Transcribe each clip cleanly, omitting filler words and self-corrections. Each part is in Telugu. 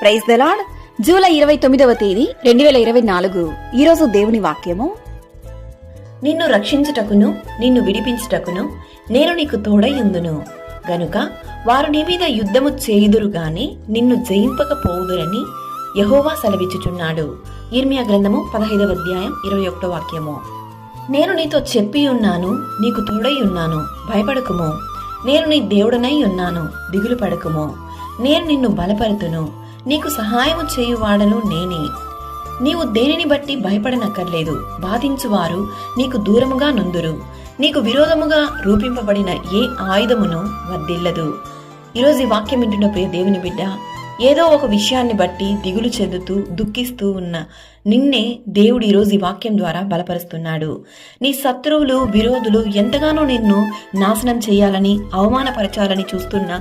Praise the lord. జూలై 29వ తేదీ 2024. ఈరోజు దేవుని వాక్యము. నిన్ను రక్షించుటకును నిన్ను విడిపించుటకును నేను నీకు తోడై ఉందును గనుక వారు నీ మీద యుద్ధము చేయుదురు గాని నిన్ను జయింపకపోవుదురని యెహోవా సెలవిచ్చుచున్నాడు. యిర్మీయా గ్రంథము 15వ అధ్యాయం 21వ వాక్యము. నేను నీతో చెప్పి ఉన్నాను, నీకు తోడై ఉన్నాను, భయపడకుము. నేను నీ దేవుడనై ఉన్నాను, దిగులు పడకుము. నేను నిన్ను బలపరుతును, నీకు సహాయము చేయువాడను నేనే. నీవు దేనిని బట్టి భయపడనక్కర్లేదు. బాధించువారు నీకు దూరముగా నుందురు. నీకు విరోధముగా రూపింపబడిన ఏ ఆయుధమును వర్ధిల్లదు. ఈరోజు ఈ వాక్యం వింటున్న ప్రియ దేవుని బిడ్డ, ఏదో ఒక విషయాన్ని బట్టి దిగులు చెందుతూ దుఃఖిస్తూ ఉన్న నిన్నే దేవుడు ఈరోజు ఈ వాక్యం ద్వారా బలపరుస్తున్నాడు. నీ శత్రువులు విరోధులు ఎంతగానో నిన్ను నాశనం చేయాలని అవమానపరచాలని చూస్తున్నా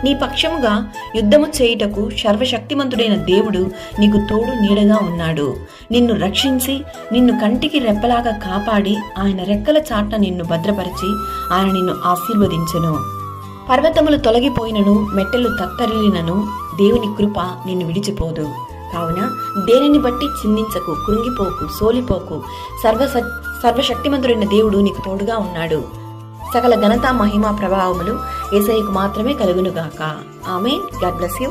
నీ పక్షముగా యుద్ధము చేయుటకు సర్వశక్తిమంతుడైన దేవుడు నీకు తోడు నీడగా ఉన్నాడు. నిన్ను రక్షించి నిన్ను కంటికి రెప్పలాగా కాపాడి ఆయన రెక్కల చాట్న నిన్ను భద్రపరిచి ఆయన నిన్ను ఆశీర్వదించెను. పర్వతములు తొలగిపోయినను మెట్టెలు తత్తరిల్లినను దేవుని కృప నిన్ను విడిచిపోదు. కావున దేనిని బట్టి చిందించకు, కృంగిపోకు, సోలిపోకు. సర్వశక్తిమంతుడైన దేవుడు నీకు తోడుగా ఉన్నాడు. సకల ఘనత మహిమ ప్రభావములు యేసయ్యకు మాత్రమే కలుగునుగాక. ఆమేన్. God bless you.